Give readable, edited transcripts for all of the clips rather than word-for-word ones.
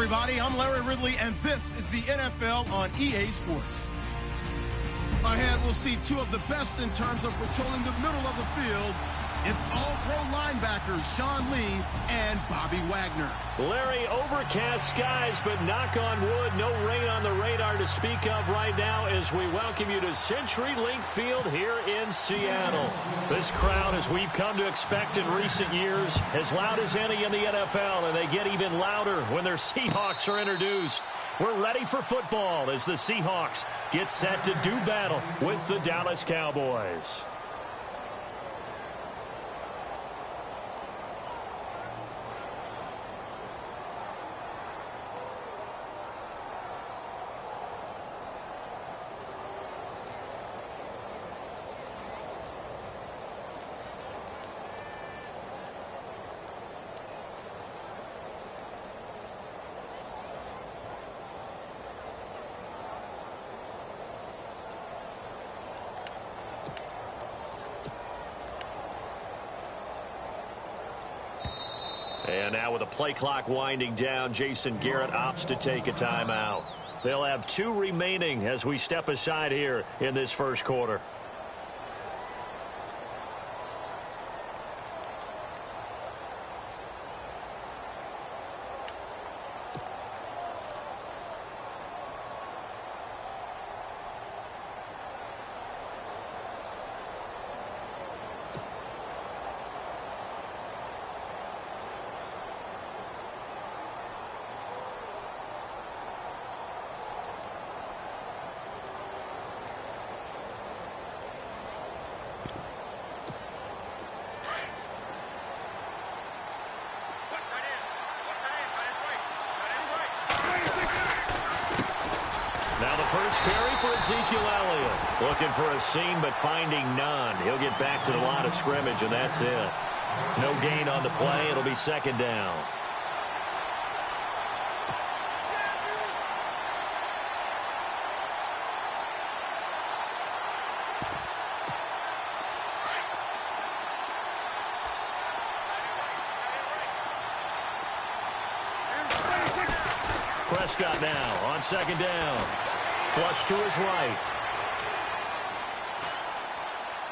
everybody. I'm Larry Ridley, and this is the NFL on EA Sports. Ahead, we'll see two of the best in terms of patrolling the middle of the field. It's all-pro linebackers Sean Lee and Bobby Wagner. Larry, overcast skies, but knock on wood, no rain on the radar to speak of right now as we welcome you to CenturyLink Field here in Seattle. This crowd, as we've come to expect in recent years, as loud as any in the NFL, and they get even louder when their Seahawks are introduced. We're ready for football as the Seahawks get set to do battle with the Dallas Cowboys. And now with the play clock winding down, Jason Garrett opts to take a timeout. They'll have 2 remaining as we step aside here in this first quarter. Now the first carry for Ezekiel Elliott. Looking for a seam, but finding none. He'll get back to the line of scrimmage, and that's it. No gain on the play. It'll be second down. Prescott now on second down. Flush to his right.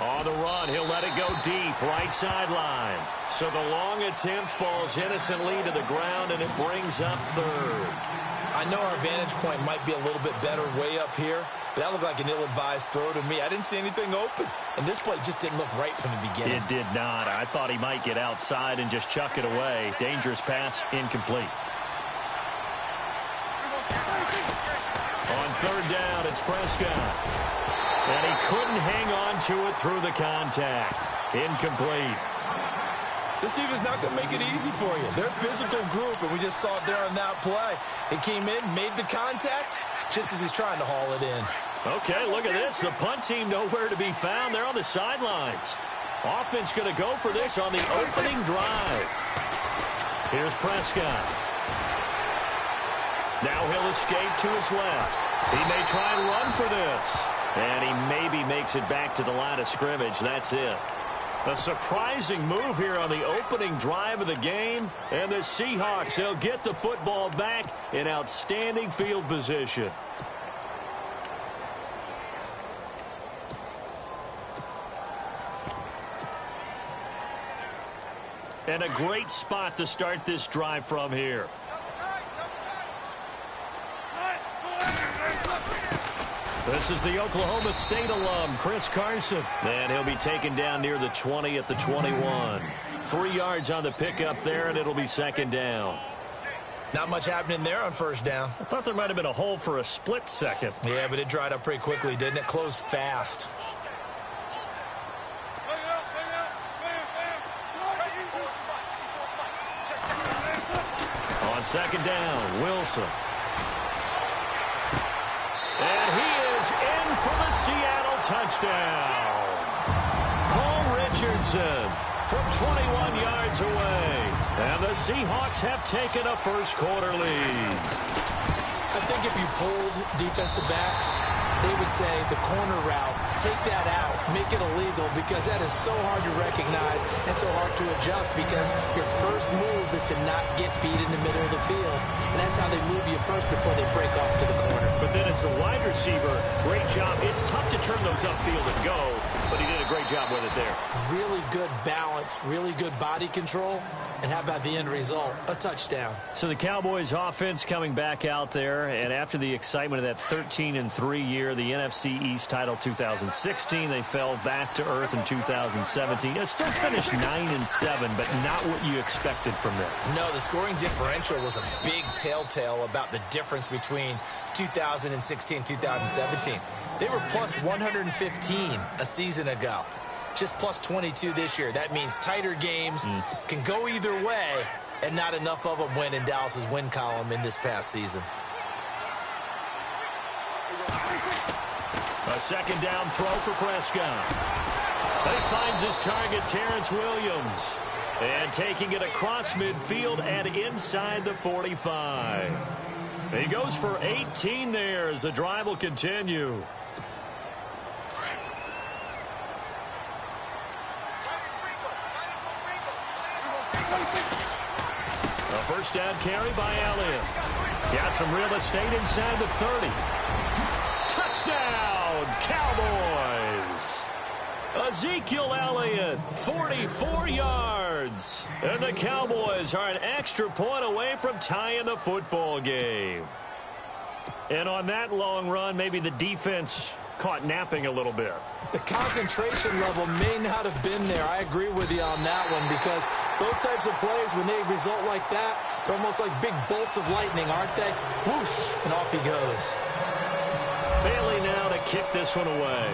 On the run, he'll let it go deep, right sideline. So the long attempt falls innocently to the ground, and it brings up third. I know our vantage point might be a little bit better way up here, but that looked like an ill-advised throw to me. I didn't see anything open, and this play just didn't look right from the beginning. It did not. I thought he might get outside and just chuck it away. Dangerous pass, incomplete. On third down, it's Prescott. And he couldn't hang on to it through the contact. Incomplete. This team is not going to make it easy for you. They're a physical group, and we just saw it there on that play. He came in, made the contact, just as he's trying to haul it in. Okay, look at this. The punt team nowhere to be found. They're on the sidelines. Offense going to go for this on the opening drive. Here's Prescott. Now he'll escape to his left. He may try and run for this. And he maybe makes it back to the line of scrimmage. That's it. A surprising move here on the opening drive of the game. And the Seahawks, they'll get the football back in outstanding field position. And a great spot to start this drive from here. This is the Oklahoma State alum, Chris Carson. And he'll be taken down near the 20 at the 21. 3 yards on the pickup there, and it'll be second down. Not much happening there on first down. I thought there might have been a hole for a split second. Yeah, but it dried up pretty quickly, didn't it? Closed fast. On second down, Wilson. And he is in for the Seattle touchdown. Paul Richardson from 21 yards away. And the Seahawks have taken a first quarter lead. I think if you pulled defensive backs, they would say the corner route, take that out, make it illegal, because that is so hard to recognize and so hard to adjust, because your first move is to not get beat in the middle of the field. And that's how they move you first before they break off to the corner. But then as a wide receiver, great job. It's tough to turn those upfield and go, but he did a great job with it there. Really good balance, really good body control. And how about the end result? A touchdown. So the Cowboys offense coming back out there, and after the excitement of that 13-3 year, the NFC East title 2016, they fell back to earth in 2017. They still finished 9-7, but not what you expected from them. No, the scoring differential was a big telltale about the difference between 2016 and 2017. They were plus 115 a season ago. Just plus 22 this year. That means tighter games can go either way, and not enough of them win in Dallas's win column in this past season. A second down throw for Prescott. He finds his target, Terrence Williams. And taking it across midfield and inside the 45. He goes for 18 there as the drive will continue. A first down carry by Elliott. Got some real estate inside the 30. Touchdown, Cowboys! Ezekiel Elliott, 44 yards. And the Cowboys are an extra point away from tying the football game. And on that long run, maybe the defense caught napping a little bit. The concentration level may not have been there. I agree with you on that one, because those types of plays, when they result like that, they're almost like big bolts of lightning, aren't they? Whoosh, and off he goes. Bailey now to kick this one away.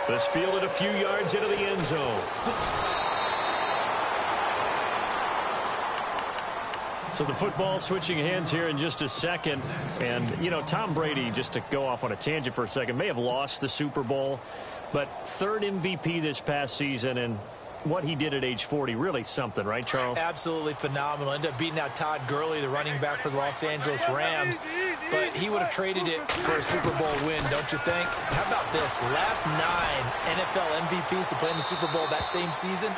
This fielded a few yards into the end zone. So the football switching hands here in just a second. And, you know, Tom Brady, just to go off on a tangent for a second, may have lost the Super Bowl, but third MVP this past season, and what he did at age 40, really something, right, Charles? Absolutely phenomenal. Ended up beating out Todd Gurley, the running back for the Los Angeles Rams, but he would have traded it for a Super Bowl win, don't you think? How about this? Last 9 NFL MVPs to play in the Super Bowl that same season,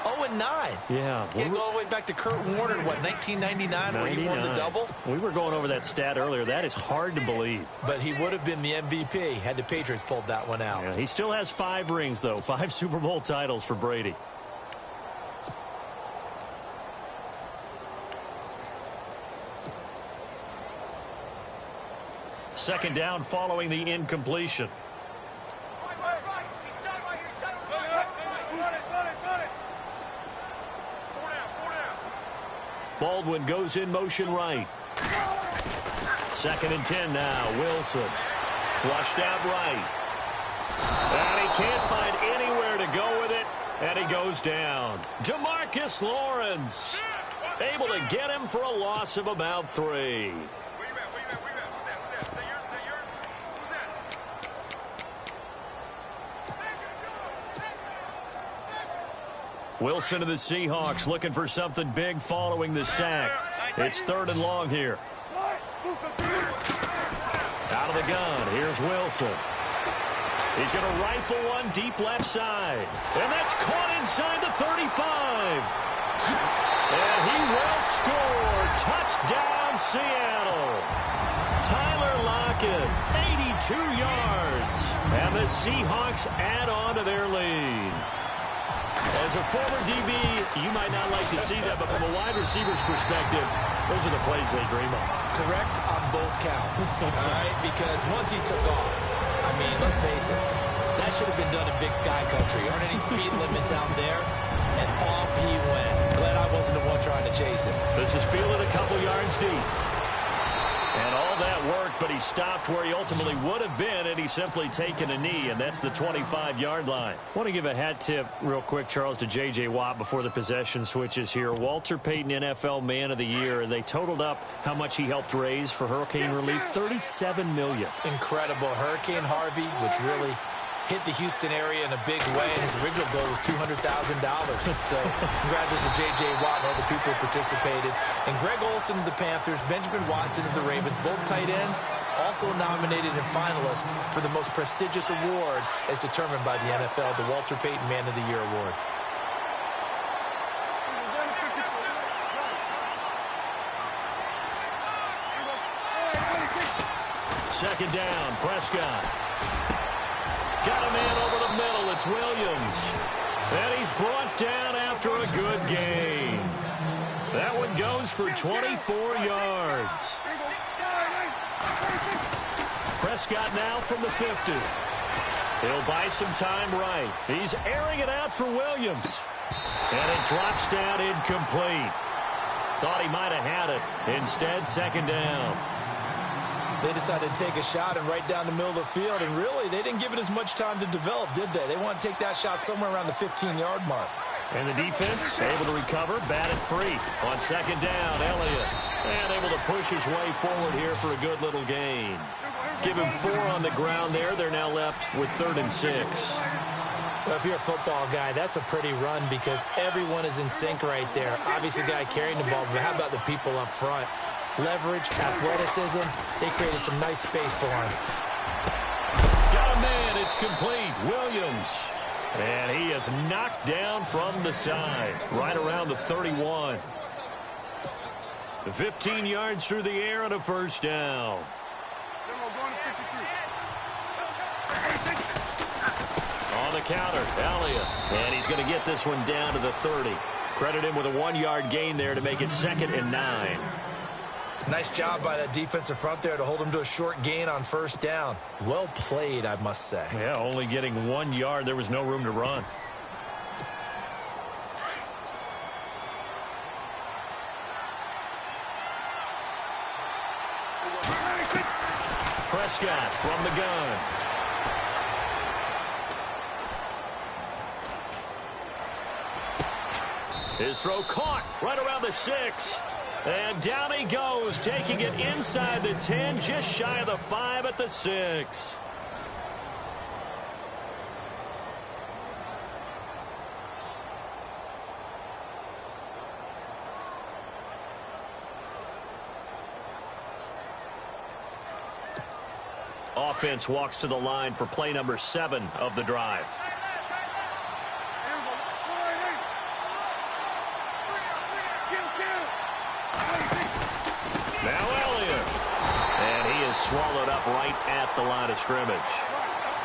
0-9. Yeah. Can't go all the way back to Kurt Warner in, what, 1999, where he won the double? We were going over that stat earlier. That is hard to believe. But he would have been the MVP had the Patriots pulled that one out. Yeah, he still has 5 rings, though. 5 Super Bowl titles for Brady. Second down following the incompletion. Baldwin goes in motion right. 2nd and 10 now. Wilson flushed out right. And he can't find anywhere to go with it. And he goes down. Demarcus Lawrence able to get him for a loss of about 3. Wilson of the Seahawks looking for something big following the sack. It's 3rd and long here. Out of the gun, here's Wilson. He's going to rifle one deep left side. And that's caught inside the 35. And he will score. Touchdown, Seattle. Tyler Lockett, 82 yards. And the Seahawks add on to their lead. As a former DB, you might not like to see that, but from a wide receiver's perspective, those are the plays they dream of. Correct on both counts, all right? Because once he took off, I mean, let's face it, that should have been done in Big Sky Country. Aren't any speed limits out there? And off he went. Glad I wasn't the one trying to chase him. This is fielded a couple yards deep. And all that worked, but he stopped where he ultimately would have been, and he's simply taken a knee, and that's the 25-yard line. I want to give a hat tip real quick, Charles, to J.J. Watt before the possession switches here. Walter Payton, NFL Man of the Year, and they totaled up how much he helped raise for hurricane relief, $37 million. Incredible. Hurricane Harvey, which really hit the Houston area in a big way, and his original goal was $200,000. So congratulations to J.J. Watt and all the people who participated. And Greg Olsen of the Panthers, Benjamin Watson of the Ravens, both tight ends, also nominated and finalists for the most prestigious award as determined by the NFL, the Walter Payton Man of the Year Award. Second down, Prescott. Got a man over the middle. It's Williams. And he's brought down after a good gain. That one goes for 24 yards. Prescott now from the 50. He'll buy some time right. He's airing it out for Williams. And it drops down incomplete. Thought he might have had it. Instead, second down. They decided to take a shot and right down the middle of the field, and really, they didn't give it as much time to develop, did they? They want to take that shot somewhere around the 15-yard mark. And the defense able to recover, batted free. On second down, Elliott. And able to push his way forward here for a good little gain. Give him 4 on the ground there. They're now left with 3rd and 6. Well, if you're a football guy, that's a pretty run because everyone is in sync right there. Obviously, the guy carrying the ball, but how about the people up front? Leverage, athleticism, they created some nice space for him. Got a man, it's complete. Williams. And he is knocked down from the side, right around the 31. 15 yards through the air and a first down. On the counter, Elliott. And he's going to get this one down to the 30. Credit him with a 1-yard gain there to make it 2nd and 9. Nice job by that defensive front there to hold him to a short gain on first down. Well played, I must say. Yeah, only getting 1 yard. There was no room to run. Prescott from the gun. His throw caught right around the 6. And down he goes, taking it inside the 10, just shy of the 5 at the 6. Offense walks to the line for play number 7 of the drive. Swallowed up right at the line of scrimmage.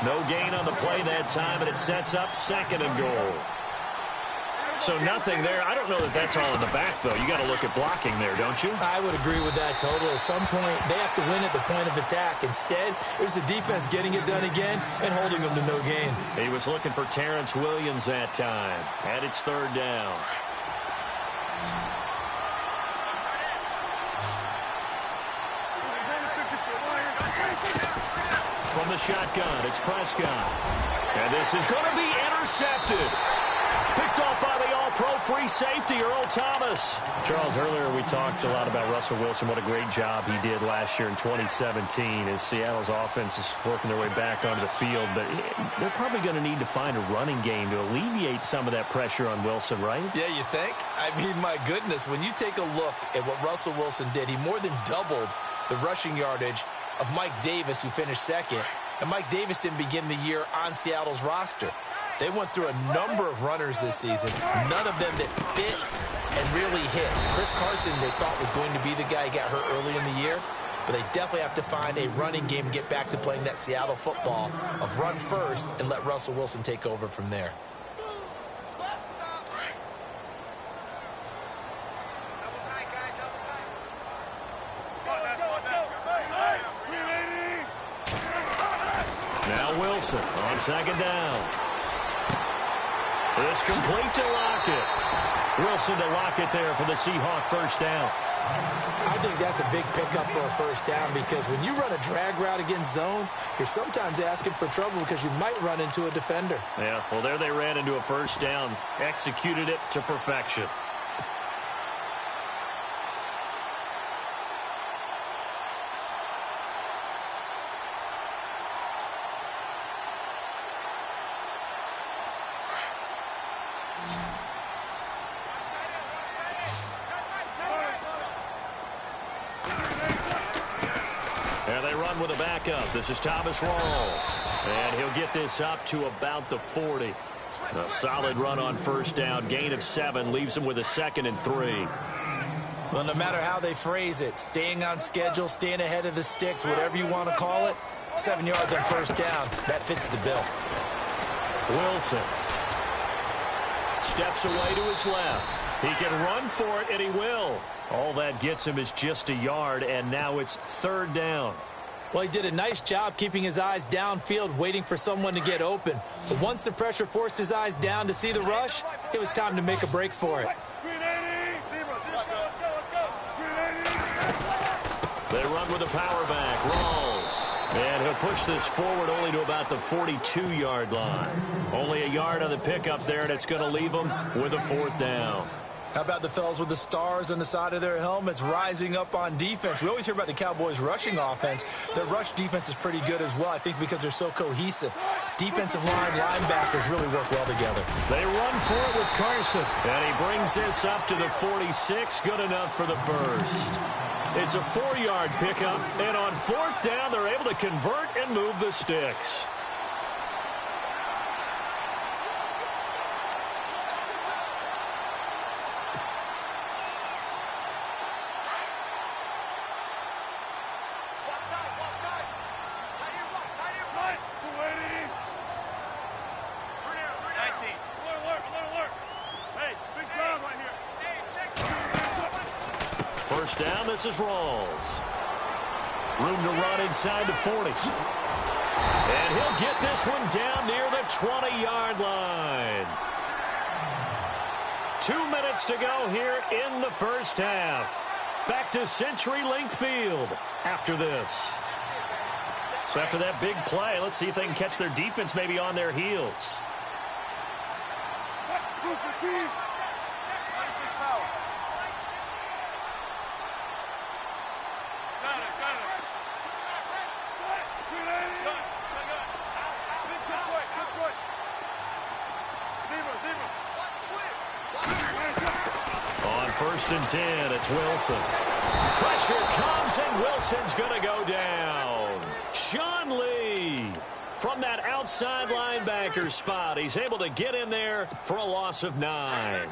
No gain on the play that time, and it sets up 2nd and goal. So nothing there. I don't know that that's all in the back, though. You got to look at blocking there, don't you? I would agree with that totally. At some point, they have to win at the point of attack. Instead, it was the defense getting it done again and holding them to no gain. He was looking for Terrence Williams that time. And it's 3rd down. From the shotgun, it's Prescott. And this is going to be intercepted. Picked off by the all-pro free safety, Earl Thomas. Charles, earlier we talked a lot about Russell Wilson, what a great job he did last year in 2017 as Seattle's offense is working their way back onto the field. But they're probably going to need to find a running game to alleviate some of that pressure on Wilson, right? Yeah, you think? I mean, my goodness, when you take a look at what Russell Wilson did, he more than doubled the rushing yardage of Mike Davis, who finished 2nd. And Mike Davis didn't begin the year on Seattle's roster. They went through a number of runners this season, none of them that fit and really hit. Chris Carson, they thought, was going to be the guy who got hurt early in the year, but they definitely have to find a running game and get back to playing that Seattle football of run first and let Russell Wilson take over from there. Now Wilson on 2nd down. It's complete to Lockett. Wilson to Lockett there for the Seahawk first down. I think that's a big pickup for a first down because when you run a drag route against zone, you're sometimes asking for trouble because you might run into a defender. Yeah, well, there they ran into a first down. Executed it to perfection. And they run with a backup. This is Thomas Rawls. And he'll get this up to about the 40. A solid run on first down. Gain of 7 leaves him with a 2nd and 3. Well, no matter how they phrase it, staying on schedule, staying ahead of the sticks, whatever you want to call it, 7 yards on first down, that fits the bill. Wilson steps away to his left. He can run for it, and he will. All that gets him is just a yard, and now it's 3rd down. Well, he did a nice job keeping his eyes downfield, waiting for someone to get open. But once the pressure forced his eyes down to see the rush, it was time to make a break for it. They run with a power back. Rawls. And he'll push this forward only to about the 42-yard line. Only a yard on the pickup there, and it's going to leave him with a 4th down. How about the fellas with the stars on the side of their helmets rising up on defense? We always hear about the Cowboys' rushing offense. Their rush defense is pretty good as well, I think, because they're so cohesive. Defensive line, linebackers really work well together. They run for it with Carson, and he brings this up to the 46. Good enough for the first. It's a 4-yard pickup, and on 4th down, they're able to convert and move the sticks. First down, this is Rawls. Room to run inside the 40. And he'll get this one down near the 20-yard line. 2 minutes to go here in the first half. Back to CenturyLink Field after this. So after that big play, let's see if they can catch their defense maybe on their heels. On 1st and 10, it's Wilson. Pressure comes, and Wilson's going to go down. Sean Lee from that outside linebacker spot. He's able to get in there for a loss of 9.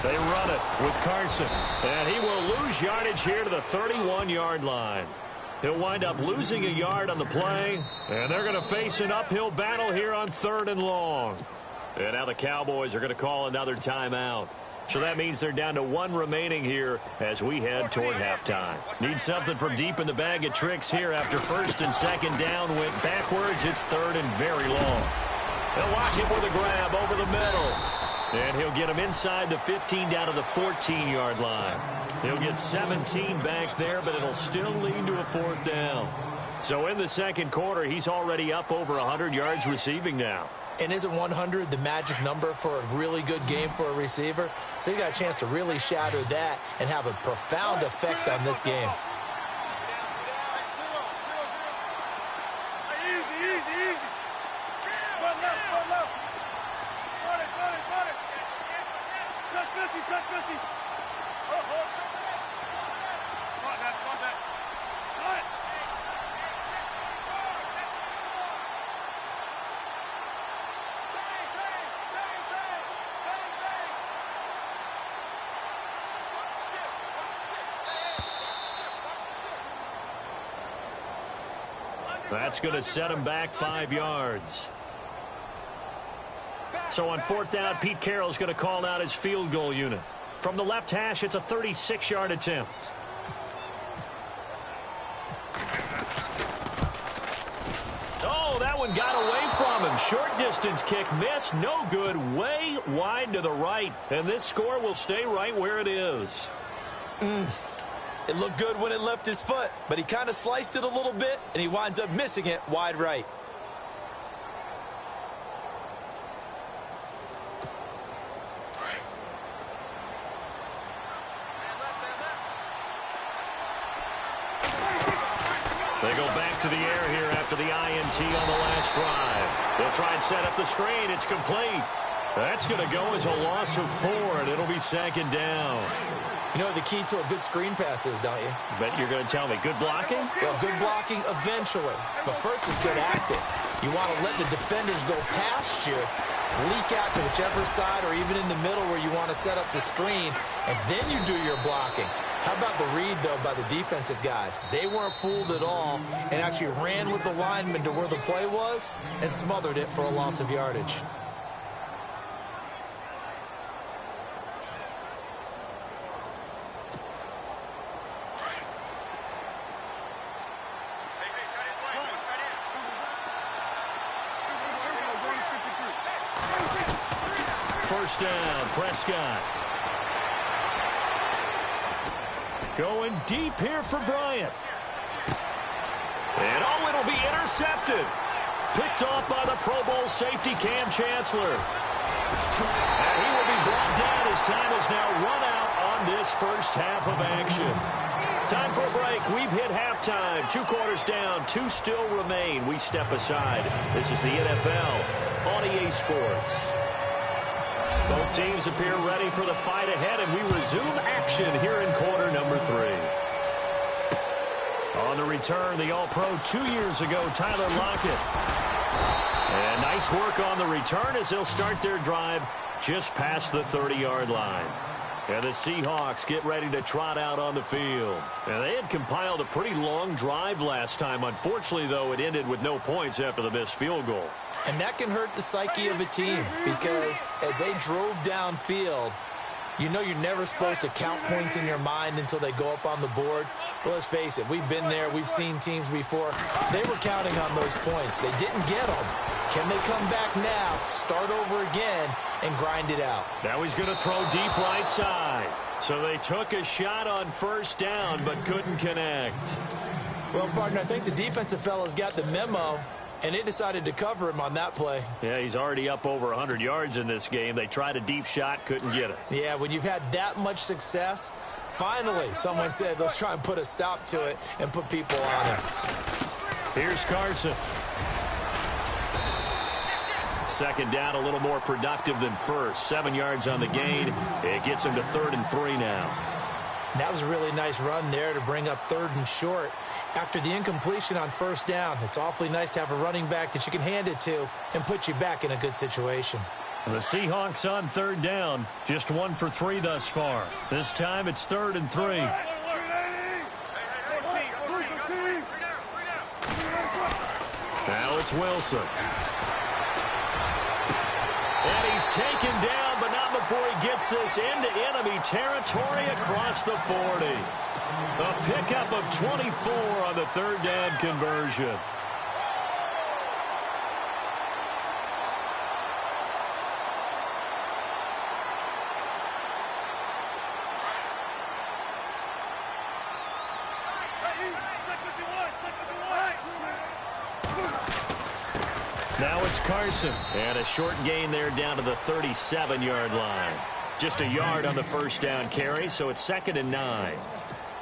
They run it with Carson, and he will lose yardage here to the 31-yard line. He'll wind up losing a yard on the play, and they're going to face an uphill battle here on 3rd and long. And now the Cowboys are going to call another timeout. So that means they're down to 1 remaining here as we head toward halftime. Need something from deep in the bag of tricks here after 1st and 2nd down went backwards. It's 3rd and very long. They'll lock him with a grab over the middle. And he'll get him inside the 15 down to the 14-yard line. He'll get 17 back there, but it'll still lead to a 4th down. So in the second quarter, he's already up over 100 yards receiving now. And isn't 100 the magic number for a really good game for a receiver? So he got a chance to really shatter that and have a profound effect on this game. That's going to set him back 5 yards. So on 4th down, Pete Carroll's going to call out his field goal unit. From the left hash, it's a 36-yard attempt. Oh, that one got away from him. Short distance kick missed. No good. Way wide to the right. And this score will stay right where it is. It looked good when it left his foot, but he kind of sliced it a little bit, and he winds up missing it wide right. They go back to the air here after the INT on the last drive. They'll try and set up the screen. It's complete. That's going to go as a loss of 4, and it'll be 2nd down. You know what the key to a good screen pass is, don't you? Bet you're going to tell me. Good blocking? Well, good blocking eventually. But first is good acting. You want to let the defenders go past you, leak out to whichever side or even in the middle where you want to set up the screen, and then you do your blocking. How about the read, though, by the defensive guys? They weren't fooled at all and actually ran with the lineman to where the play was and smothered it for a loss of yardage. First down, Prescott. Going deep here for Bryant. And oh, it'll be intercepted. Picked off by the Pro Bowl safety Cam Chancellor. And he will be brought down as time is now run out on this first half of action. Time for a break. We've hit halftime. 2 quarters down. 2 still remain. We step aside. This is the NFL on EA Sports. Both teams appear ready for the fight ahead, and we resume action here in quarter number 3. On the return, the All-Pro 2 years ago, Tyler Lockett. And nice work on the return as they'll start their drive just past the 30-yard line. And the Seahawks get ready to trot out on the field. And they had compiled a pretty long drive last time. Unfortunately, though, it ended with no points after the missed field goal. And that can hurt the psyche of a team because as they drove downfield, you know you're never supposed to count points in your mind until they go up on the board. But let's face it, we've been there. We've seen teams before. They were counting on those points. They didn't get them. Can they come back now, start over again, and grind it out? Now he's going to throw deep right side. So they took a shot on first down but couldn't connect. Well, partner, I think the defensive fellas got the memo, and they decided to cover him on that play. Yeah, he's already up over 100 yards in this game. They tried a deep shot, couldn't get it. Yeah, when you've had that much success, finally someone said, let's try and put a stop to it and put people on it. Here's Carson. Second down, a little more productive than first. 7 yards on the gain. It gets him to 3rd and 3 now. That was a really nice run there to bring up 3rd and short. After the incompletion on first down, it's awfully nice to have a running back that you can hand it to and put you back in a good situation. The Seahawks on 3rd down, just 1 for 3 thus far. This time it's 3rd and 3. Now it's Wilson. And he's taken down, but not before he gets this into enemy territory across the 40. A pickup of 24 on the 3rd down conversion. Now it's Carson. And a short gain there down to the 37-yard line. Just a yard on the first down carry, so it's 2nd and 9.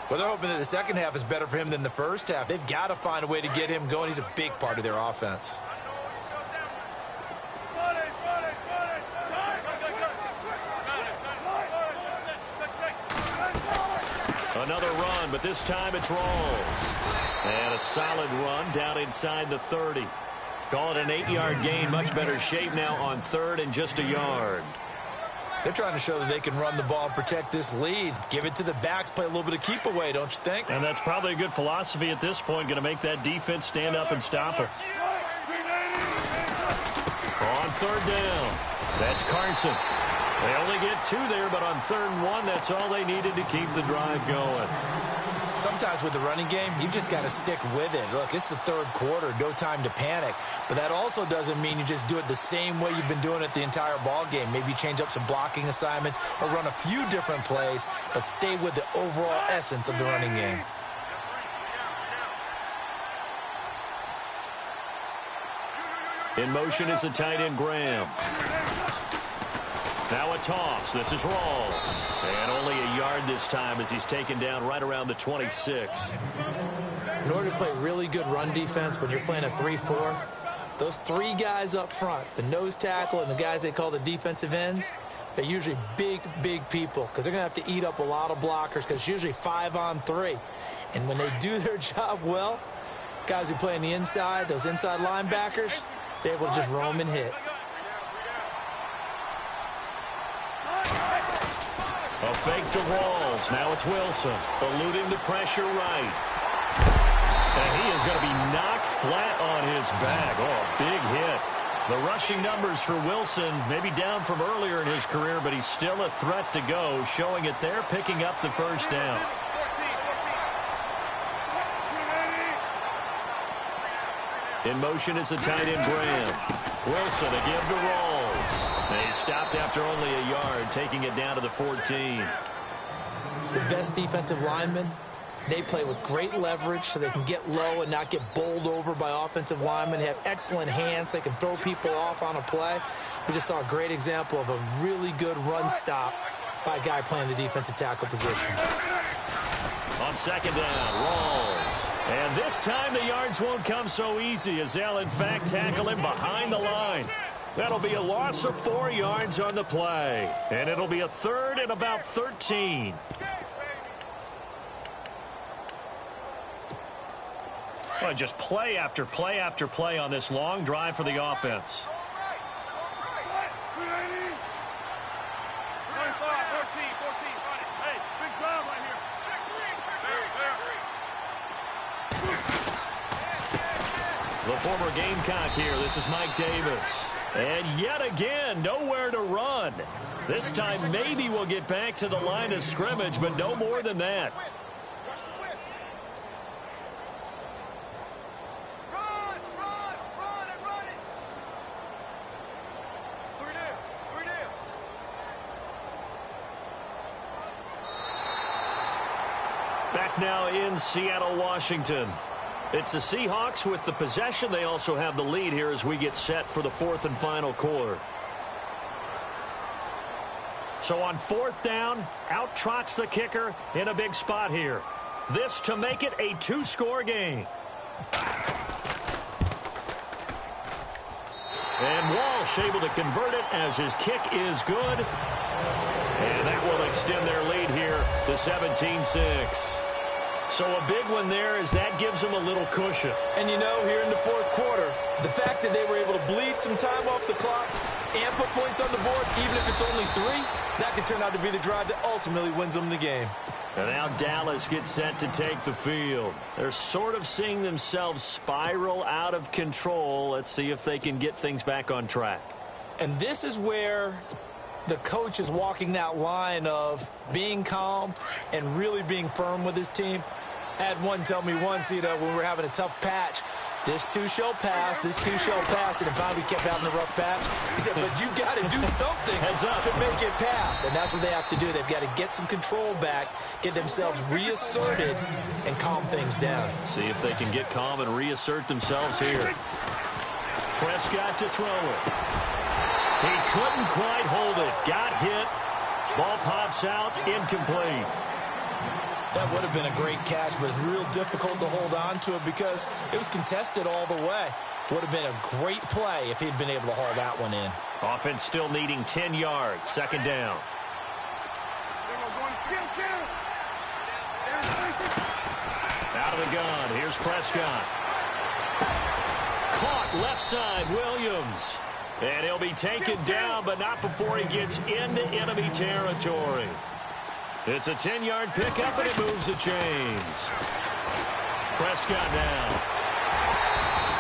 Well, they're hoping that the second half is better for him than the first half. They've got to find a way to get him going. He's a big part of their offense. Another run, but this time it's Rawls. And a solid run down inside the 30. Call it an 8-yard gain. Much better shape now on 3rd and just a yard. They're trying to show that they can run the ball and protect this lead. Give it to the backs, play a little bit of keep away, don't you think? And that's probably a good philosophy at this point, going to make that defense stand up and stop her. On 3rd down, that's Carson. They only get 2 there, but on 3rd and 1, that's all they needed to keep the drive going. Sometimes with the running game, you've just got to stick with it. Look, it's the 3rd quarter, no time to panic. But that also doesn't mean you just do it the same way you've been doing it the entire ball game. Maybe change up some blocking assignments or run a few different plays, but stay with the overall essence of the running game. In motion is the tight end Graham. Now a toss. This is Rawls. And only a yard this time as he's taken down right around the 26. In order to play really good run defense when you're playing a 3-4, those three guys up front, the nose tackle and the guys they call the defensive ends, they're usually big, big people because they're going to have to eat up a lot of blockers because it's usually 5-on-3. And when they do their job well, guys who play on the inside, those inside linebackers, they're able to just roam and hit. A fake to Rawls. Now it's Wilson, eluding the pressure right. And he is going to be knocked flat on his back. Oh, a big hit. The rushing numbers for Wilson maybe down from earlier in his career, but he's still a threat to go, showing it there, picking up the first down. In motion is the tight end Graham. Wilson a give to Rawls. They stopped after only a yard, taking it down to the 14. The best defensive linemen, they play with great leverage so they can get low and not get bowled over by offensive linemen. They have excellent hands. They can throw people off on a play. We just saw a great example of a really good run stop by a guy playing the defensive tackle position. On second down, Rawls. And this time the yards won't come so easy as they'll, in fact, tackle him behind the line. That'll be a loss of 4 yards on the play. And it'll be a third and about 13. Well, just play after play after play on this long drive for the offense. The former Gamecock here. This is Mike Davis. And yet again, nowhere to run. This time maybe we'll get back to the line of scrimmage, but no more than that. Back now in Seattle, Washington. It's the Seahawks with the possession. They also have the lead here as we get set for the fourth and final quarter. So on fourth down, out trots the kicker in a big spot here. This to make it a 2-score game. And Walsh able to convert it as his kick is good. And that will extend their lead here to 17-6. So a big one there as that gives them a little cushion. And you know, here in the fourth quarter, the fact that they were able to bleed some time off the clock and put points on the board, even if it's only 3, that could turn out to be the drive that ultimately wins them the game. And now Dallas gets set to take the field. They're sort of seeing themselves spiral out of control. Let's see if they can get things back on track. And this is where the coach is walking that line of being calm and really being firm with his team. I had one tell me once, when we were having a tough patch, this too shall pass, this too shall pass, and if we kept having a rough patch, he said, but you got to do something to make it pass, and that's what they have to do. They've got to get some control back, get themselves reasserted, and calm things down. See if they can get calm and reassert themselves here. Prescott to throw it. He couldn't quite hold it. Got hit. Ball pops out, incomplete. That would have been a great catch, but it's real difficult to hold on to it because it was contested all the way. Would have been a great play if he'd been able to haul that one in. Offense still needing 10 yards. Second down. Out of the gun. Here's Prescott. Caught left side, Williams. And he'll be taken down, but not before he gets into enemy territory. It's a 10-yard pickup, and it moves the chains. Prescott now.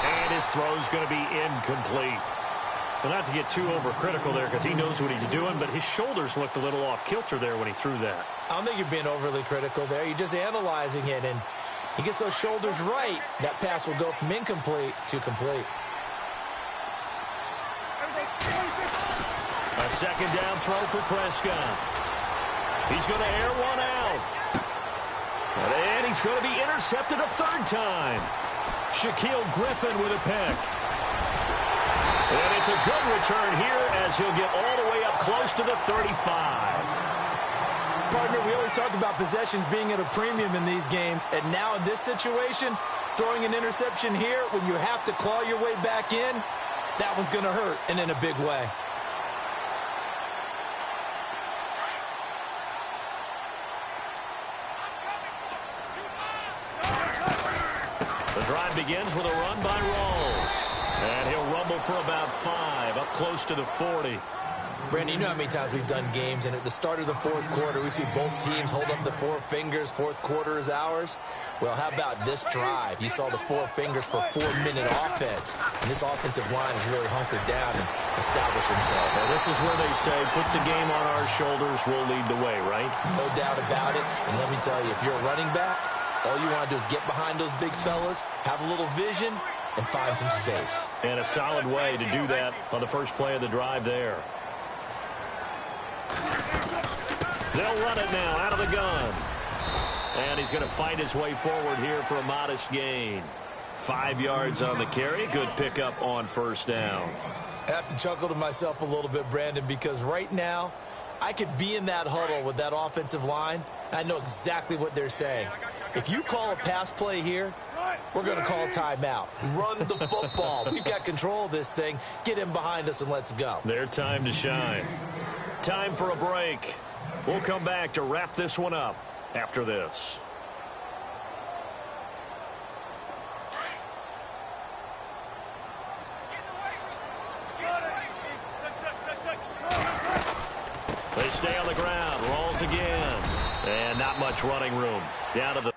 And his throw's going to be incomplete. Well, not to get too overcritical there because he knows what he's doing, but his shoulders looked a little off kilter there when he threw that. I don't think you're being overly critical there. You're just analyzing it, and he gets those shoulders right. That pass will go from incomplete to complete. A second down throw for Prescott. He's going to air one out. And he's going to be intercepted a third time. Shaquille Griffin with a pick. And it's a good return here as he'll get all the way up close to the 35. partner, we always talk about possessions being at a premium in these games, and now in this situation, throwing an interception here when you have to claw your way back in, that one's going to hurt, and in a big way. The drive begins with a run by Rawls. And he'll rumble for about 5, up close to the 40. Brandon, you know how many times we've done games, and at the start of the fourth quarter, we see both teams hold up the 4 fingers, fourth quarter is ours. Well, how about this drive? You saw the 4 fingers for 4-minute offense, and this offensive line is really hunkered down and established themselves. Well, this is where they say, put the game on our shoulders, we'll lead the way, right? No doubt about it, and let me tell you, if you're a running back, all you want to do is get behind those big fellas, have a little vision, and find some space. And a solid way to do that on the first play of the drive there. They'll run it now out of the gun. And he's going to fight his way forward here for a modest gain. 5 yards on the carry. Good pickup on first down. I have to chuckle to myself a little bit, Brandon, because right now, I could be in that huddle with that offensive line. I know exactly what they're saying. If you call a pass play here, we're going to call timeout. Run the football. We've got control of this thing. Get him behind us and let's go. Their time to shine. Time for a break. We'll come back to wrap this one up after this. They stay on the ground. Rolls again. And not much running room. Down to the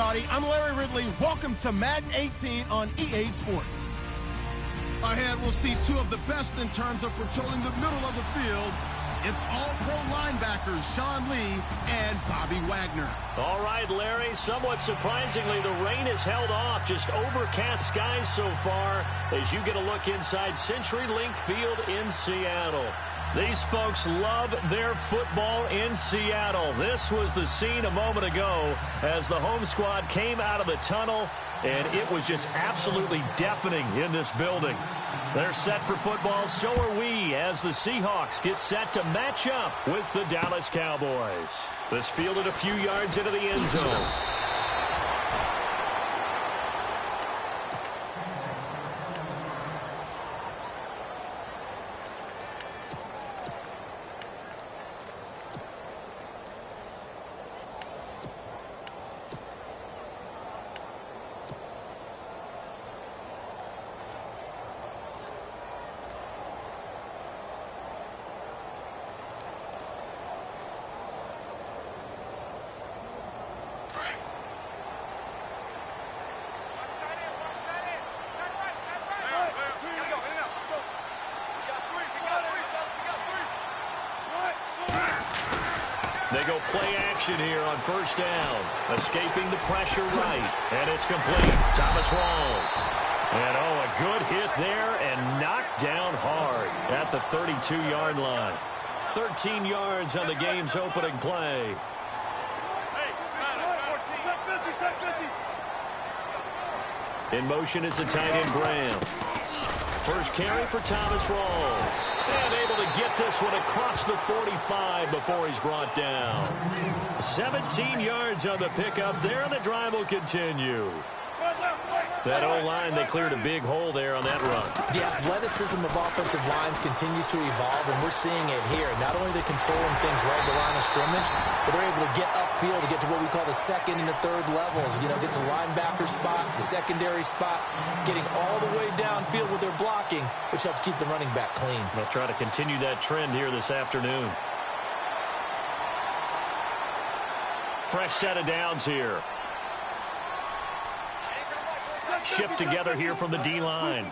everybody. I'm Larry Ridley. Welcome to Madden 18 on EA Sports. Ahead, we'll see two of the best in terms of patrolling the middle of the field. It's all-pro linebackers Sean Lee and Bobby Wagner. All right, Larry, somewhat surprisingly, the rain has held off. Just overcast skies so far as you get a look inside CenturyLink Field in Seattle. These folks love their football in Seattle. This was the scene a moment ago as the home squad came out of the tunnel, and it was just absolutely deafening in this building. They're set for football, so are we, as the Seahawks get set to match up with the Dallas Cowboys. This fielded a few yards into the end zone. They go play action here on first down. Escaping the pressure right. And it's complete. Thomas Rawls. And a good hit there and knocked down hard at the 32-yard line. 13 yards on the game's opening play. In motion is the tight end Graham. First carry for Thomas Rawls. And able to get this one across the 45 before he's brought down. 17 yards on the pickup there, and the drive will continue. That O-line, they cleared a big hole there on that run. The athleticism of offensive lines continues to evolve, and we're seeing it here. Not only are they controlling things right at the line of scrimmage, but they're able to get upfield to get to what we call the second and the third levels. You know, get to linebacker spot, the secondary spot, getting all the way downfield with their blocking, which helps keep the running back clean. They'll try to continue that trend here this afternoon. Fresh set of downs here. Shift together here from the D-line.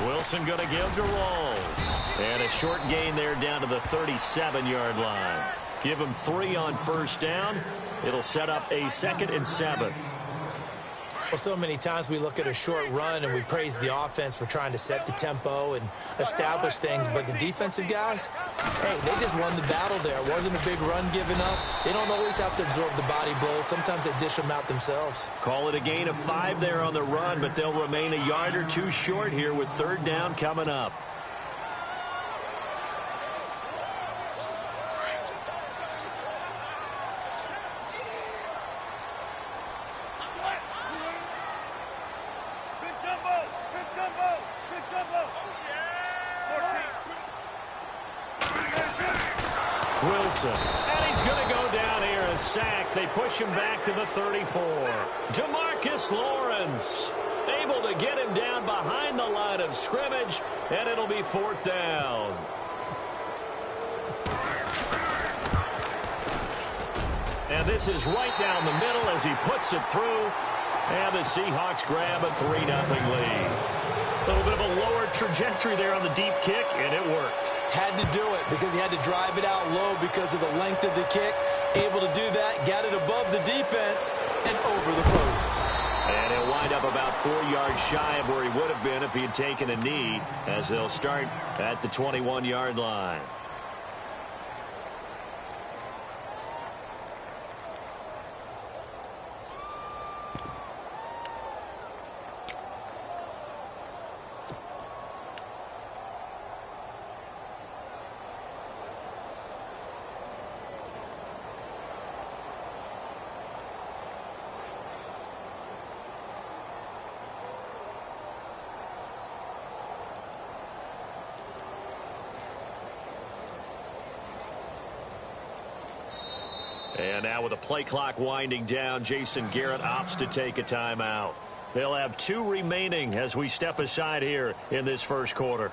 Wilson going to give to Rawls. And a short gain there down to the 37-yard line. Give him 3 on first down. It'll set up a 2nd and 7. Well, so many times we look at a short run and we praise the offense for trying to set the tempo and establish things, but the defensive guys, hey, they just won the battle there. It wasn't a big run given up. They don't always have to absorb the body blows. Sometimes they dish them out themselves. Call it a gain of 5 there on the run, but they'll remain a yard or 2 short here with third down coming up. Wilson, and he's going to go down here, a sack. They push him back to the 34. Demarcus Lawrence able to get him down behind the line of scrimmage, and it'll be 4th down. And this is right down the middle as he puts it through, and the Seahawks grab a 3-0 lead. A little bit of a lower trajectory there on the deep kick, and it worked. Had to do it because he had to drive it out low because of the length of the kick. Able to do that, got it above the defense and over the post. And he'll wind up about 4 yards shy of where he would have been if he had taken a knee, as they'll start at the 21-yard line. And now with the play clock winding down, Jason Garrett opts to take a timeout. They'll have 2 remaining as we step aside here in this first quarter.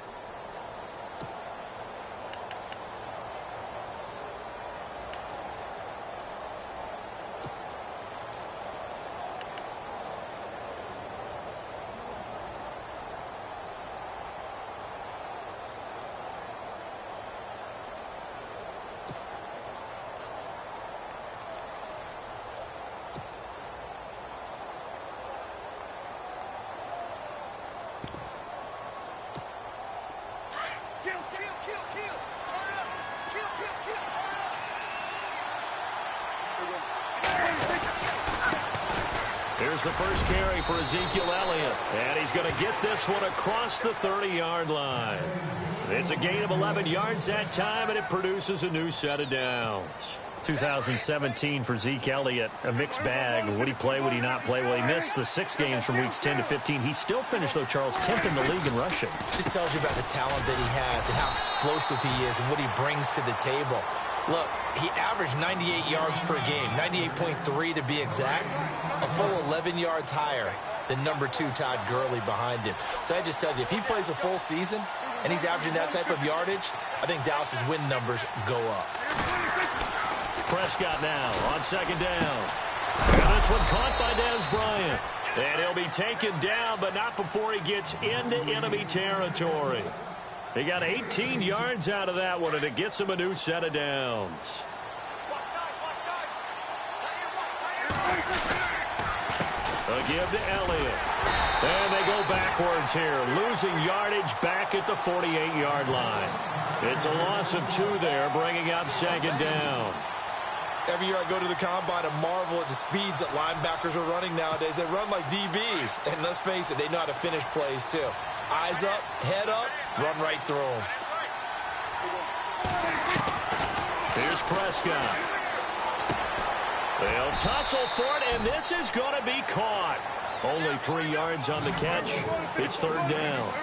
Here's the first carry for Ezekiel Elliott. And he's going to get this one across the 30-yard line. It's a gain of 11 yards that time, and it produces a new set of downs. 2017 for Zeke Elliott, a mixed bag. Would he play, would he not play? Well, he missed the 6 games from weeks 10 to 15. He still finished, though, Charles, 10th in the league in rushing. Just tells you about the talent that he has and how explosive he is and what he brings to the table. Look, he averaged 98 yards per game, 98.3 to be exact, a full 11 yards higher than number 2 Todd Gurley behind him. So that just tells you, if he plays a full season and he's averaging that type of yardage, I think Dallas's win numbers go up. Prescott now on second down. And this one caught by Dez Bryant. And he'll be taken down, but not before he gets into enemy territory. He got 18 yards out of that one, and it gets him a new set of downs. A give to Elliott. And they go backwards here, losing yardage back at the 48-yard line. It's a loss of 2 there, bringing up second down. Every year I go to the combine and marvel at the speeds that linebackers are running nowadays. They run like DBs. And let's face it, they know how to finish plays too. Eyes up, head up, run right through them. Here's Prescott. They'll tussle for it, and this is going to be caught. Only 3 yards on the catch. It's third down.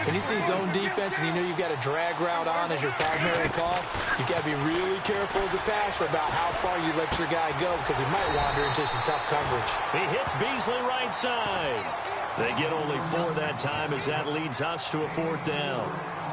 When you see zone defense and you know you've got a drag route on as your primary call, you've got to be really careful as a passer about how far you let your guy go because he might wander into some tough coverage. He hits Beasley right side. They get only 4 that time as that leads us to a fourth down.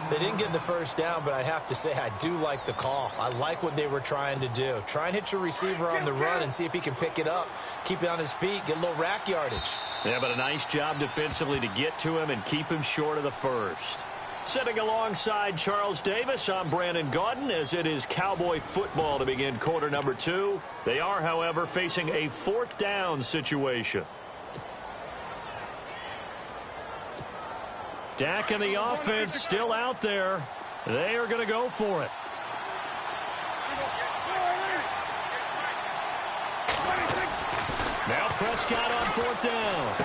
They didn't get the first down, but I have to say I do like the call. I like what they were trying to do. Try and hit your receiver on the run and see if he can pick it up, keep it on his feet, get a little rack yardage. Yeah, but a nice job defensively to get to him and keep him short of the first. Sitting alongside Charles Davis, I'm Brandon Gaudin as it is Cowboy football to begin quarter number 2. They are, however, facing a fourth down situation. Dak and the offense still out there. They are going to go for it. Now Prescott on fourth down.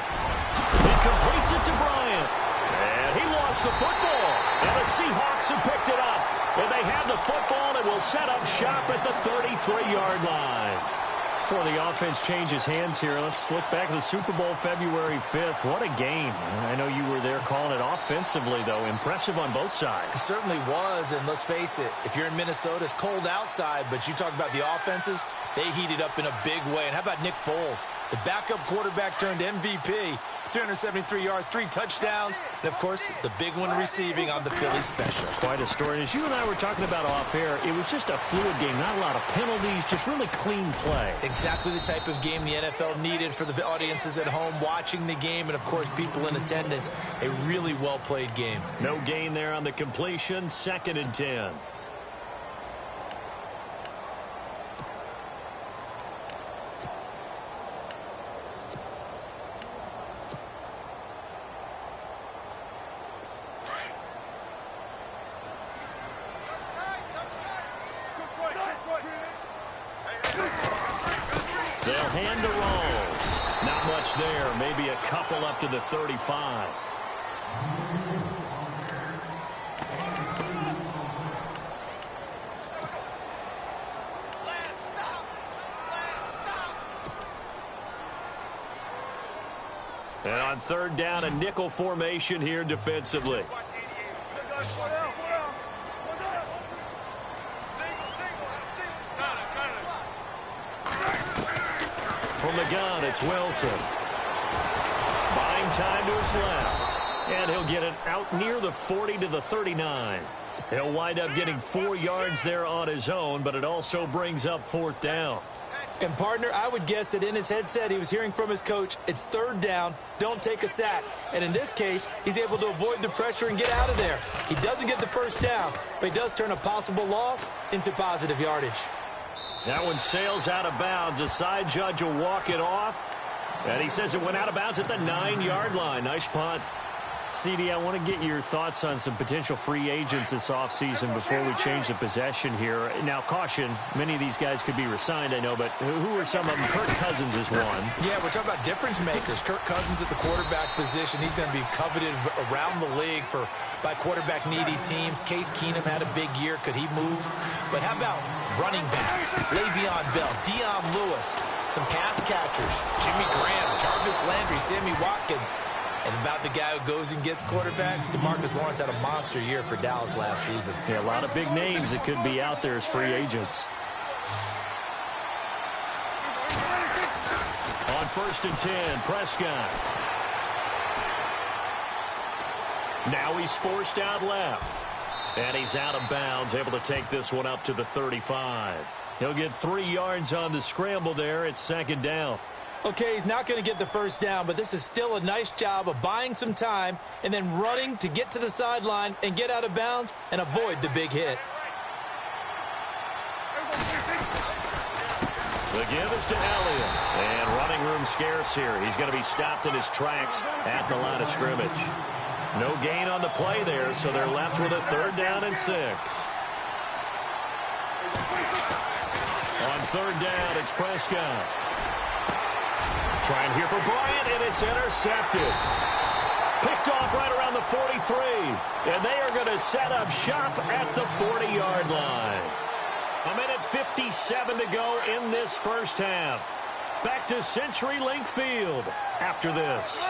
He completes it to Bryant. And he lost the football. And the Seahawks have picked it up. And they have the football and will set up shop at the 33-yard line. Before the offense changes hands here, let's look back at the Super Bowl February 5th. What a game. I know you were there calling it offensively, though. Impressive on both sides. It certainly was, and let's face it, if you're in Minnesota, it's cold outside, but you talk about the offenses, they heated up in a big way. And how about Nick Foles? The backup quarterback turned MVP, 373 yards, 3 touchdowns, and, of course, the big one receiving on the Philly special. Quite a story. And as you and I were talking about off air, it was just a fluid game, not a lot of penalties, just really clean play. Exactly the type of game the NFL needed for the audiences at home watching the game and, of course, people in attendance. A really well-played game. No gain there on the completion. 2nd and 10. They'll hand to Rawls. Not much there. Maybe a couple up to the 35. And on third down, a nickel formation here defensively. From the gun, it's Wilson. Buying time to his left. And he'll get it out near the 40 to the 39. He'll wind up getting 4 yards there on his own, but it also brings up fourth down. And, partner, I would guess that in his headset he was hearing from his coach, it's third down, don't take a sack. And in this case, he's able to avoid the pressure and get out of there. He doesn't get the first down, but he does turn a possible loss into positive yardage. That one sails out of bounds. The side judge will walk it off. And he says it went out of bounds at the 9-yard line. Nice punt. CD, I want to get your thoughts on some potential free agents this offseason before we change the possession here. Now, caution, many of these guys could be re-signed, I know, but who are some of them? Kirk Cousins is one. Yeah, we're talking about difference makers. Kirk Cousins at the quarterback position. He's going to be coveted around the league by quarterback-needy teams. Case Keenum had a big year. Could he move? But how about running backs? Le'Veon Bell, Dion Lewis, some pass catchers, Jimmy Graham, Jarvis Landry, Sammy Watkins. And about the guy who goes and gets quarterbacks, DeMarcus Lawrence had a monster year for Dallas last season. Yeah, a lot of big names that could be out there as free agents. On 1st and 10, Prescott. Now he's forced out left. And he's out of bounds, able to take this one up to the 35. He'll get 3 yards on the scramble there. It's 2nd down. Okay, he's not going to get the first down, but this is still a nice job of buying some time and then running to get to the sideline and get out of bounds and avoid the big hit. The give is to Elliott. And running room scarce here. He's going to be stopped in his tracks at the line of scrimmage. No gain on the play there, so they're left with a 3rd down and 6. On 3rd down, it's Prescott. Trying here for Bryant, and it's intercepted. Picked off right around the 43. And they are going to set up shop at the 40-yard line. 1:57 to go in this first half. Back to CenturyLink Field after this.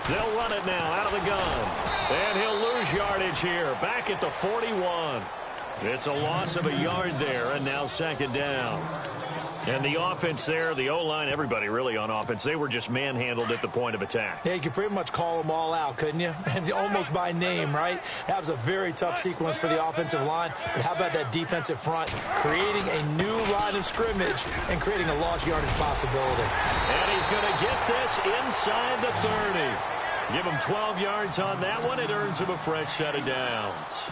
They'll run it now out of the gun. And he'll lose yardage here. Back at the 41. It's a loss of a yard there, and now 2nd down. And the offense there, the O-line, everybody really on offense, they were just manhandled at the point of attack. Yeah, you could pretty much call them all out, couldn't you? And almost by name, right? That was a very tough sequence for the offensive line. But how about that defensive front creating a new line of scrimmage and creating a lost yardage possibility? And he's going to get this inside the 30. Give him 12 yards on that one. It earns him a fresh set of downs.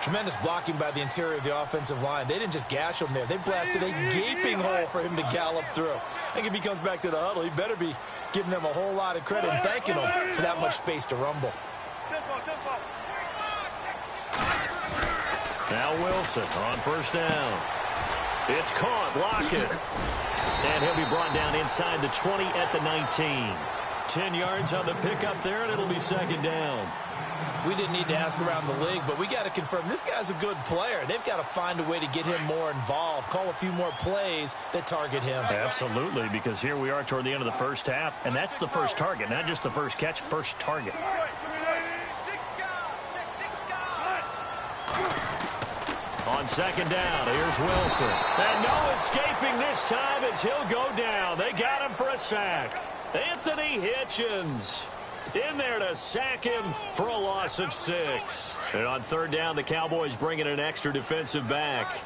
Tremendous blocking by the interior of the offensive line. They didn't just gash him there. They blasted a gaping hole for him to gallop through. I think if he comes back to the huddle, he better be giving them a whole lot of credit and thanking them for that much space to rumble. Now Wilson on 1st down. It's caught. Lockett. And he'll be brought down inside the 20 at the 19. 10 yards on the pickup there, and it'll be 2nd down. We didn't need to ask around the league, but we got to confirm this guy's a good player. They've got to find a way to get him more involved, call a few more plays that target him. Absolutely, because here we are toward the end of the first half, and that's the first target, not just the first catch, first target. On 2nd down, here's Wilson. And no escaping this time as he'll go down. They got him for a sack. Anthony Hitchens in there to sack him for a loss of 6. And on 3rd down, the Cowboys bring in an extra defensive back.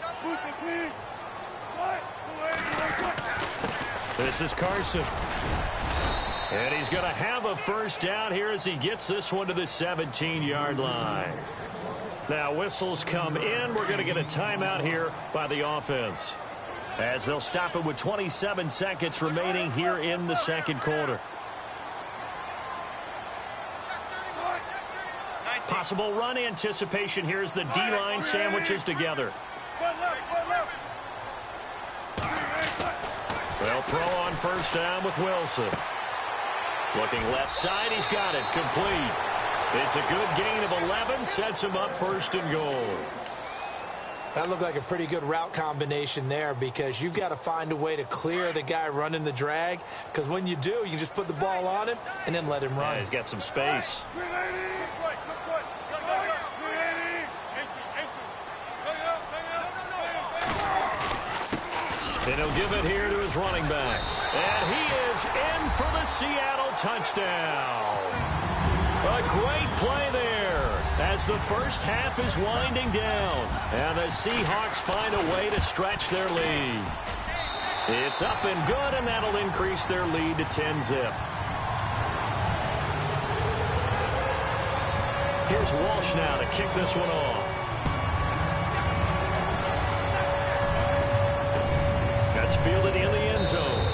This is Carson. And he's going to have a first down here as he gets this one to the 17-yard line. Now whistles come in. We're going to get a timeout here by the offense, as they'll stop it with 27 seconds remaining here in the 2nd quarter. Possible run anticipation here as the D-line sandwiches together. They'll throw on 1st down with Wilson. Looking left side, he's got it complete. It's a good gain of 11, sets him up 1st and goal. That looked like a pretty good route combination there, because you've got to find a way to clear the guy running the drag, because when you do, you just put the ball on him and then let him run. Yeah, he's got some space. And he'll give it here to his running back. And he is in for the Seattle touchdown. A great play there as the first half is winding down. And the Seahawks find a way to stretch their lead. It's up and good, and that'll increase their lead to 10-zip. Here's Walsh now to kick this one off. That's fielded in the end zone.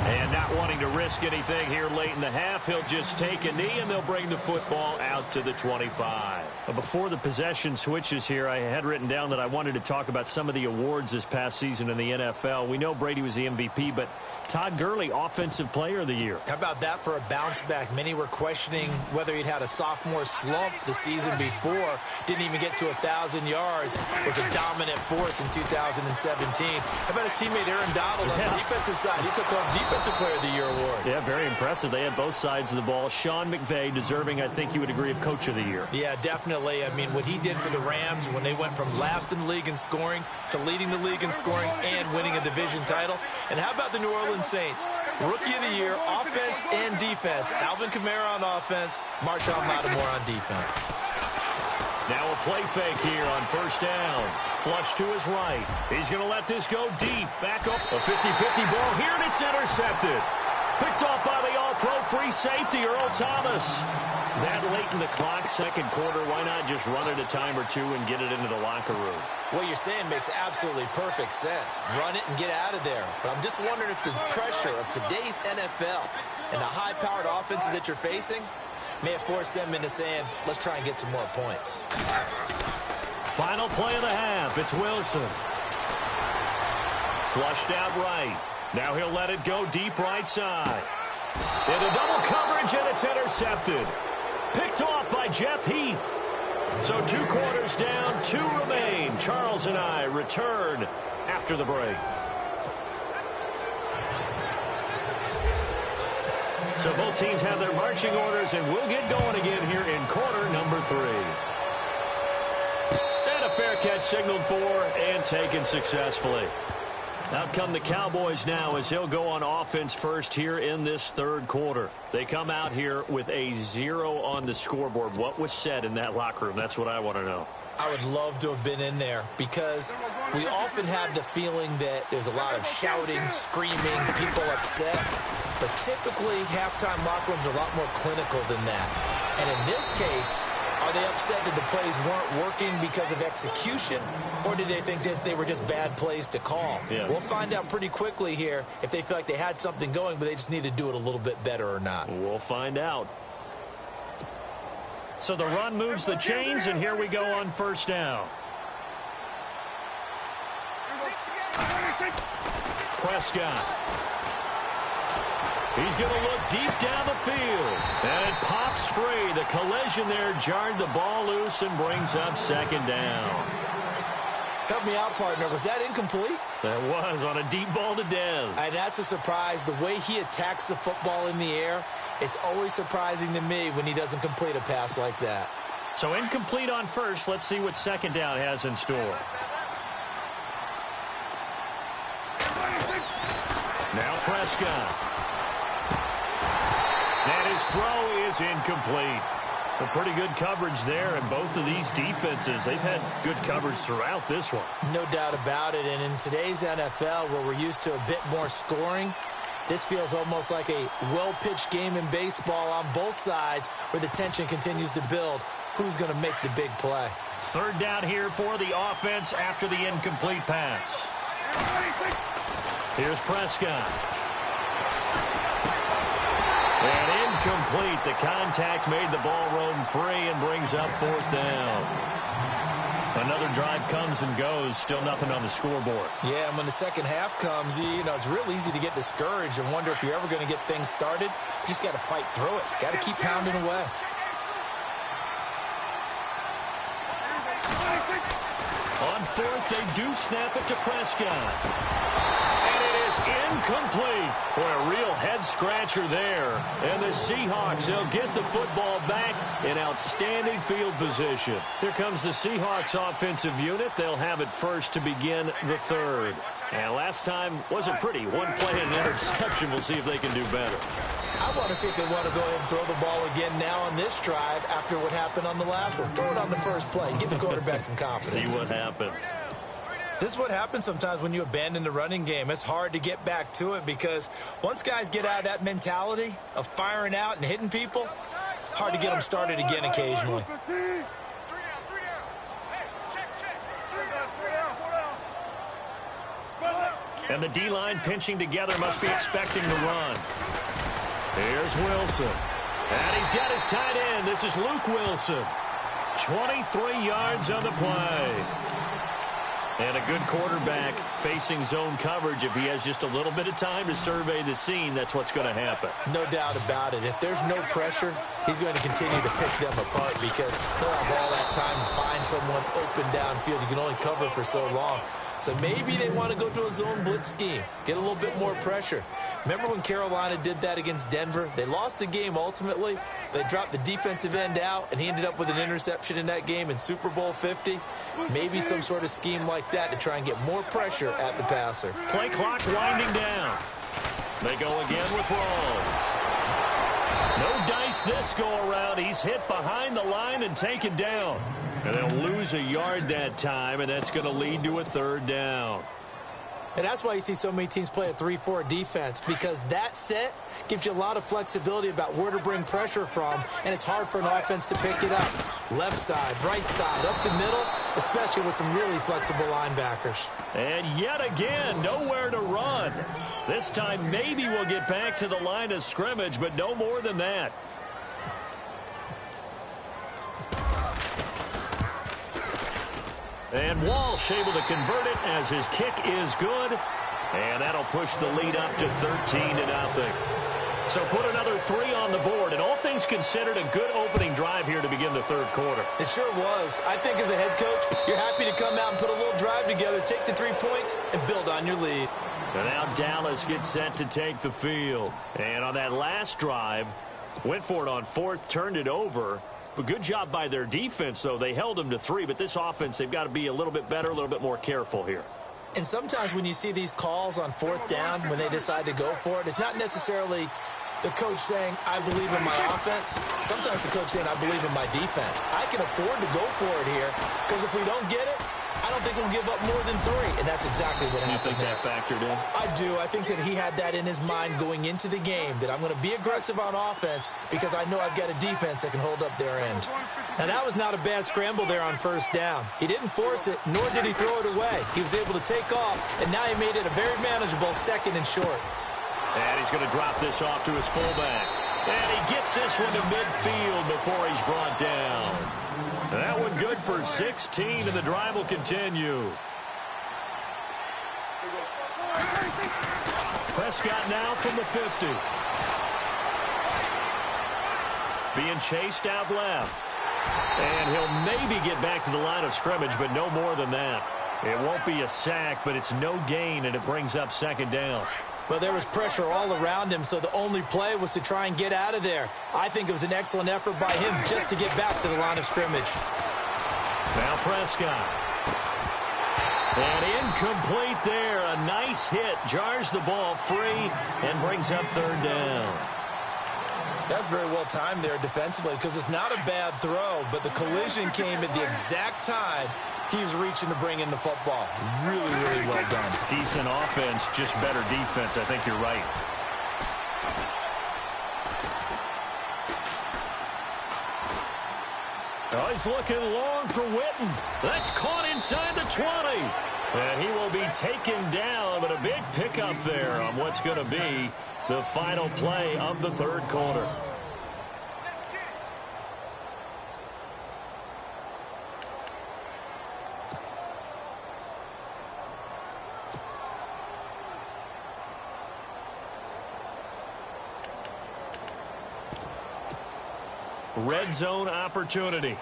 And not wanting to risk anything here late in the half, he'll just take a knee, and they'll bring the football out to the 25. But before the possession switches here, I had written down that I wanted to talk about some of the awards this past season in the NFL. We know Brady was the MVP, but Todd Gurley, Offensive Player of the Year. How about that for a bounce back? Many were questioning whether he'd had a sophomore slump the season before. Didn't even get to 1,000 yards. Was a dominant force in 2017. How about his teammate Aaron Donald on the defensive side? He took home Defensive Player of the Year award. Yeah, very impressive. They had both sides of the ball. Sean McVay deserving, I think you would agree, of Coach of the Year. Yeah, definitely. I mean, what he did for the Rams when they went from last in the league in scoring to leading the league in scoring and winning a division title. And how about the New Orleans Saints? Rookie of the Year, offense and defense. Alvin Kamara on offense, Marshon Lattimore on defense. Now a play fake here on first down. Flush to his right. He's going to let this go deep. Back up. A 50-50 ball here, and it's intercepted. Picked off by the all-pro free safety, Earl Thomas. That late in the clock, second quarter, why not just run it a time or two and get it into the locker room? What you're saying makes absolutely perfect sense. Run it and get out of there. But I'm just wondering if the pressure of today's NFL and the high-powered offenses that you're facing may have forced them into saying, let's try and get some more points. Final play of the half. It's Wilson. Flushed out right. Now he'll let it go deep right side. Into double coverage, and it's intercepted. Picked off by Jeff Heath. So 2 quarters down, 2 remain. Charles and I return after the break. So both teams have their marching orders, and we'll get going again here in quarter number 3. And a fair catch signaled for and taken successfully. Out come the Cowboys now as he'll go on offense first here in this third quarter. They come out here with a 0 on the scoreboard. What was said in that locker room? That's what I want to know. I would love to have been in there because we often have the feeling that there's a lot of shouting, screaming, people upset. But typically, halftime locker rooms are a lot more clinical than that. And in this case, are they upset that the plays weren't working because of execution, or did they think they were just bad plays to call? Yeah. We'll find out pretty quickly here if they feel like they had something going, but they just need to do it a little bit better or not. We'll find out. So the run moves the chains, and here we go on first down. Prescott. He's going to look deep down the field. And it pops free. The collision there jarred the ball loose and brings up second down. Help me out, partner. Was that incomplete? That was on a deep ball to Dez. And that's a surprise. The way he attacks the football in the air, it's always surprising to me when he doesn't complete a pass like that. So incomplete on first. Let's see what second down has in store. Now Prescott. And his throw is incomplete. A pretty good coverage there, and both of these defenses, they've had good coverage throughout this one. No doubt about it, and in today's NFL, where we're used to a bit more scoring, this feels almost like a well-pitched game in baseball on both sides where the tension continues to build. Who's going to make the big play? Third down here for the offense after the incomplete pass. Here's Prescott. And incomplete. The contact made the ball roam free and brings up fourth down. Another drive comes and goes. Still nothing on the scoreboard. Yeah, and when the second half comes, you know, it's real easy to get discouraged and wonder if you're ever going to get things started. You just got to fight through it. Got to keep pounding away. On fourth, they do snap it to Prescott. Incomplete. Boy, a real head-scratcher there. And the Seahawks, they'll get the football back in outstanding field position. Here comes the Seahawks offensive unit. They'll have it first to begin the third. And last time wasn't pretty. One play and an interception. We'll see if they can do better. I want to see if they want to go ahead and throw the ball again now on this drive after what happened on the last one. Throw it on the first play. Give the quarterback some confidence. See what happens. This is what happens sometimes when you abandon the running game. It's hard to get back to it because once guys get out of that mentality of firing out and hitting people, hard to get them started again occasionally. And the D-line pinching together must be expecting the run. Here's Wilson. And he's got his tight end. This is Luke Wilson. 23 yards on the play. And a good quarterback facing zone coverage. If he has just a little bit of time to survey the scene, that's what's going to happen. No doubt about it. If there's no pressure, he's going to continue to pick them apart because he'll have all that time to find someone open downfield. You can only cover for so long. So maybe they want to go to a zone blitz scheme, get a little bit more pressure. Remember when Carolina did that against Denver? They lost the game ultimately. They dropped the defensive end out, and he ended up with an interception in that game in Super Bowl 50. Maybe some sort of scheme like that to try and get more pressure at the passer. Play clock winding down. They go again with Rawls. No dice this go around. He's hit behind the line and taken down. And they'll lose a yard that time, and that's going to lead to a third down. And that's why you see so many teams play a 3-4 defense, because that set gives you a lot of flexibility about where to bring pressure from, and it's hard for an offense to pick it up. Left side, right side, up the middle, especially with some really flexible linebackers. And yet again, nowhere to run. This time maybe we'll get back to the line of scrimmage, but no more than that. And Walsh able to convert it as his kick is good. And that'll push the lead up to 13-0. So put another 3 on the board. And all things considered, a good opening drive here to begin the third quarter. It sure was. I think as a head coach, you're happy to come out and put a little drive together, take the 3 points, and build on your lead. And now Dallas gets set to take the field. And on that last drive, went for it on 4th, turned it over. But good job by their defense, though. They held them to 3, but this offense, they've got to be a little bit better, a little bit more careful here. And sometimes when you see these calls on 4th down, when they decide to go for it, it's not necessarily the coach saying, I believe in my offense. Sometimes the coach saying, I believe in my defense. I can afford to go for it here, because if we don't get it, I don't think we'll give up more than 3, and that's exactly what happened. You think that factored in? I do. I think that he had that in his mind going into the game, that I'm going to be aggressive on offense because I know I've got a defense that can hold up their end. Now, that was not a bad scramble there on 1st down. He didn't force it, nor did he throw it away. He was able to take off, and now he made it a very manageable 2nd and short. And he's going to drop this off to his fullback. And he gets this one to midfield before he's brought down. That one good for 16, and the drive will continue. Prescott now from the 50. Being chased out left. And he'll maybe get back to the line of scrimmage, but no more than that. It won't be a sack, but it's no gain, and it brings up 2nd down. Well, there was pressure all around him, so the only play was to try and get out of there. I think it was an excellent effort by him just to get back to the line of scrimmage. Now Prescott. And incomplete there. A nice hit. Jars the ball free and brings up 3rd down. That's very well timed there defensively because it's not a bad throw, but the collision came at the exact time he was reaching to bring in the football. Really, really well done. Decent offense, just better defense. I think you're right. Oh, he's looking long for Witten. That's caught inside the 20. And he will be taken down, but a big pickup there on what's going to be the final play of the third quarter. Red zone opportunity.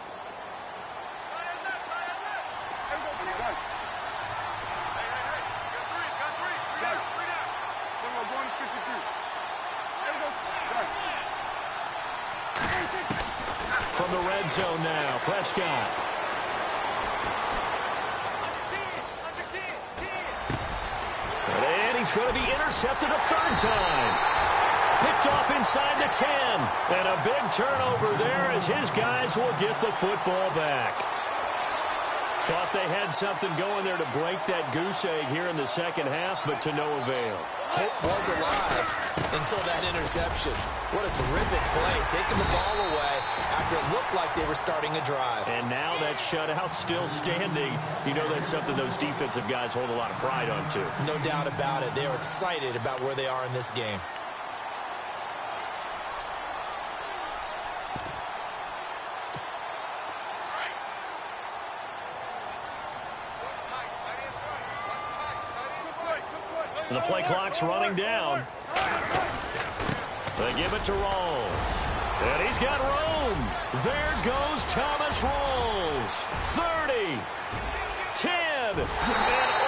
From the red zone now, Prescott. And he's going to be intercepted a 3rd time. Picked off inside the 10. And a big turnover there as his guys will get the football back. Thought they had something going there to break that goose egg here in the second half, but to no avail. Hope was alive until that interception. What a terrific play, taking the ball away after it looked like they were starting a drive. And now that shutout still standing. You know that's something those defensive guys hold a lot of pride on, too. No doubt about it. They are excited about where they are in this game. And the play clock's running down. They give it to Rawls. And he's got room. There goes Thomas Rawls. 30, 10, and